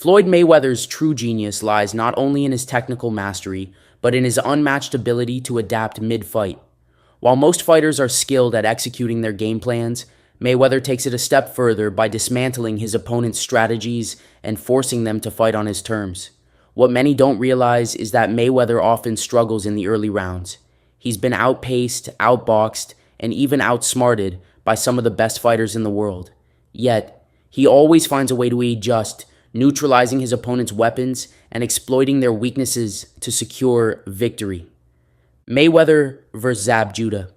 Floyd Mayweather's true genius lies not only in his technical mastery, but in his unmatched ability to adapt mid-fight. While most fighters are skilled at executing their game plans, Mayweather takes it a step further by dismantling his opponent's strategies and forcing them to fight on his terms. What many don't realize is that Mayweather often struggles in the early rounds. He's been outpaced, outboxed, and even outsmarted by some of the best fighters in the world. Yet, he always finds a way to adjust, neutralizing his opponent's weapons and exploiting their weaknesses to secure victory. Mayweather vs. Zab Judah.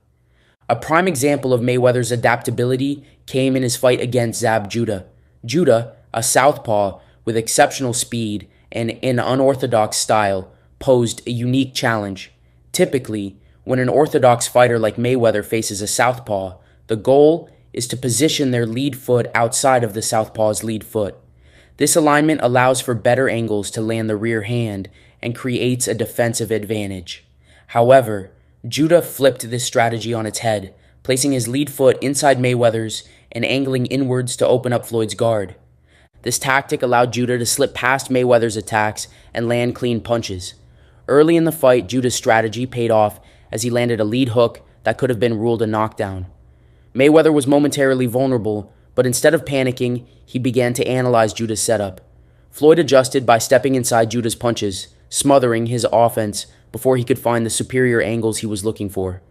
A prime example of Mayweather's adaptability came in his fight against Zab Judah. Judah, a southpaw with exceptional speed and an unorthodox style, posed a unique challenge. Typically, when an orthodox fighter like Mayweather faces a southpaw, the goal is to position their lead foot outside of the southpaw's lead foot. This alignment allows for better angles to land the rear hand and creates a defensive advantage. However, Judah flipped this strategy on its head, placing his lead foot inside Mayweather's and angling inwards to open up Floyd's guard. This tactic allowed Judah to slip past Mayweather's attacks and land clean punches. Early in the fight, Judah's strategy paid off as he landed a lead hook that could have been ruled a knockdown. Mayweather was momentarily vulnerable, but instead of panicking, he began to analyze Judah's setup. Floyd adjusted by stepping inside Judah's punches, smothering his offense before he could find the superior angles he was looking for.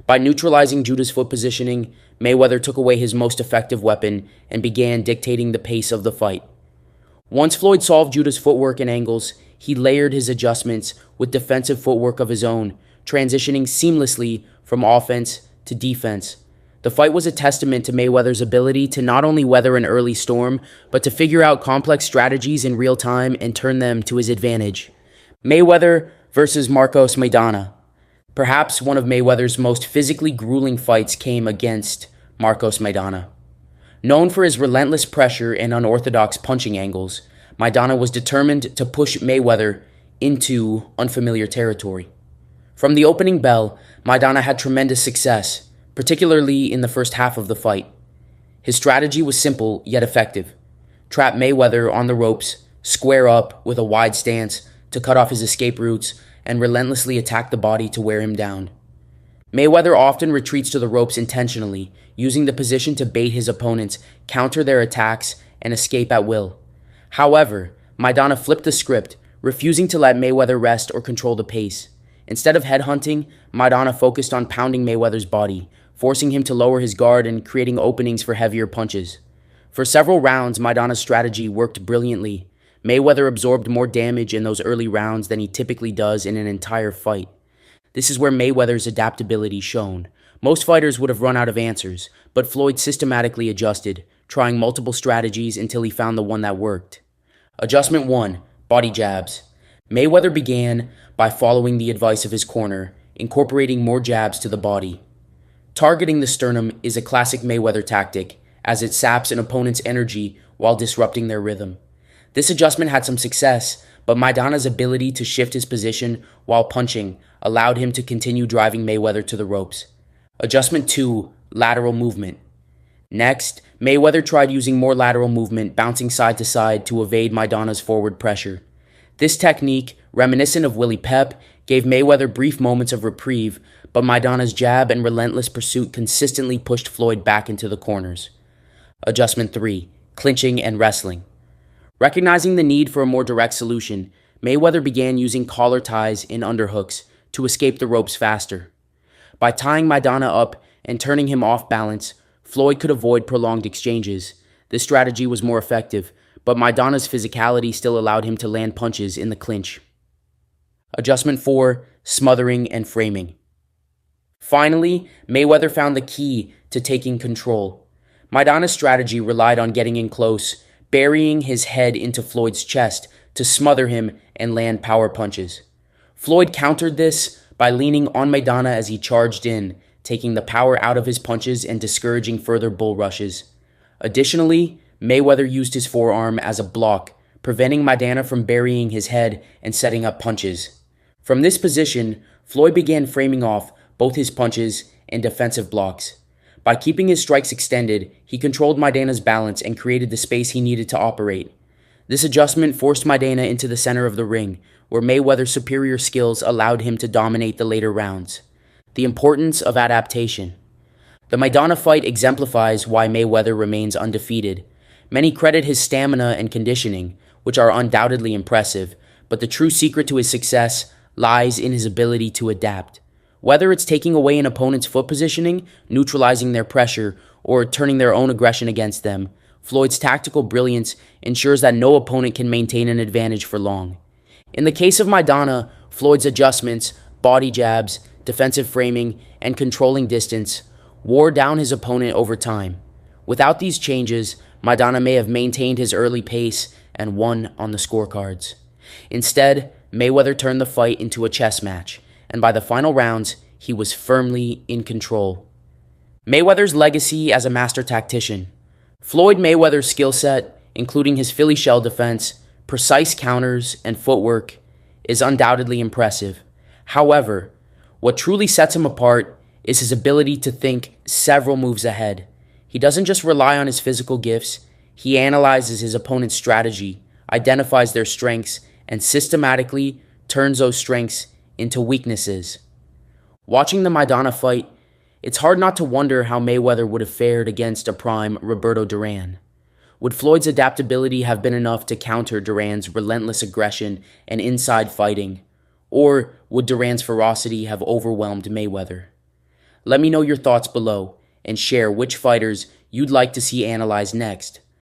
By neutralizing Judah's foot positioning, Mayweather took away his most effective weapon and began dictating the pace of the fight. Once Floyd solved Judah's footwork and angles, he layered his adjustments with defensive footwork of his own, transitioning seamlessly from offense to defense. The fight was a testament to Mayweather's ability to not only weather an early storm, but to figure out complex strategies in real time and turn them to his advantage. Mayweather versus Marcos Maidana. Perhaps one of Mayweather's most physically grueling fights came against Marcos Maidana. Known for his relentless pressure and unorthodox punching angles, Maidana was determined to push Mayweather into unfamiliar territory. From the opening bell, Maidana had tremendous success, particularly in the first half of the fight. His strategy was simple yet effective. Trap Mayweather on the ropes, square up with a wide stance to cut off his escape routes, and relentlessly attack the body to wear him down. Mayweather often retreats to the ropes intentionally, using the position to bait his opponents, counter their attacks, and escape at will. However, Maidana flipped the script, refusing to let Mayweather rest or control the pace. Instead of headhunting, Maidana focused on pounding Mayweather's body, forcing him to lower his guard and creating openings for heavier punches. For several rounds, Maidana's strategy worked brilliantly. Mayweather absorbed more damage in those early rounds than he typically does in an entire fight. This is where Mayweather's adaptability shone. Most fighters would have run out of answers, but Floyd systematically adjusted, trying multiple strategies until he found the one that worked. Adjustment 1. Body jabs. Mayweather began by following the advice of his corner, incorporating more jabs to the body. Targeting the sternum is a classic Mayweather tactic, as it saps an opponent's energy while disrupting their rhythm. This adjustment had some success, but Maidana's ability to shift his position while punching allowed him to continue driving Mayweather to the ropes. Adjustment 2. Lateral movement. Next, Mayweather tried using more lateral movement, bouncing side to side to evade Maidana's forward pressure. This technique, reminiscent of Willie Pep, gave Mayweather brief moments of reprieve, but Maidana's jab and relentless pursuit consistently pushed Floyd back into the corners. Adjustment 3. Clinching and wrestling. Recognizing the need for a more direct solution, Mayweather began using collar ties and underhooks to escape the ropes faster. By tying Maidana up and turning him off balance, Floyd could avoid prolonged exchanges. This strategy was more effective, but Maidana's physicality still allowed him to land punches in the clinch. Adjustment 4. Smothering and framing. Finally, Mayweather found the key to taking control. Maidana's strategy relied on getting in close, burying his head into Floyd's chest to smother him and land power punches. Floyd countered this by leaning on Maidana as he charged in, taking the power out of his punches and discouraging further bull rushes. Additionally, Mayweather used his forearm as a block, preventing Maidana from burying his head and setting up punches. From this position, Floyd began framing off both his punches and defensive blocks. By keeping his strikes extended, he controlled Maidana's balance and created the space he needed to operate. This adjustment forced Maidana into the center of the ring, where Mayweather's superior skills allowed him to dominate the later rounds. The importance of adaptation. The Maidana fight exemplifies why Mayweather remains undefeated. Many credit his stamina and conditioning, which are undoubtedly impressive, but the true secret to his success lies in his ability to adapt. Whether it's taking away an opponent's foot positioning, neutralizing their pressure, or turning their own aggression against them, Floyd's tactical brilliance ensures that no opponent can maintain an advantage for long. In the case of Maidana, Floyd's adjustments, body jabs, defensive framing, and controlling distance wore down his opponent over time. Without these changes, Maidana may have maintained his early pace and won on the scorecards. Instead, Mayweather turned the fight into a chess match, and by the final rounds, he was firmly in control. Mayweather's legacy as a master tactician. Floyd Mayweather's skill set, including his Philly shell defense, precise counters, and footwork, is undoubtedly impressive. However, what truly sets him apart is his ability to think several moves ahead. He doesn't just rely on his physical gifts, he analyzes his opponent's strategy, identifies their strengths, and systematically turns those strengths into weaknesses. Watching the Maidana fight, it's hard not to wonder how Mayweather would have fared against a prime Roberto Duran. Would Floyd's adaptability have been enough to counter Duran's relentless aggression and inside fighting? Or would Duran's ferocity have overwhelmed Mayweather? Let me know your thoughts below and share which fighters you'd like to see analyzed next.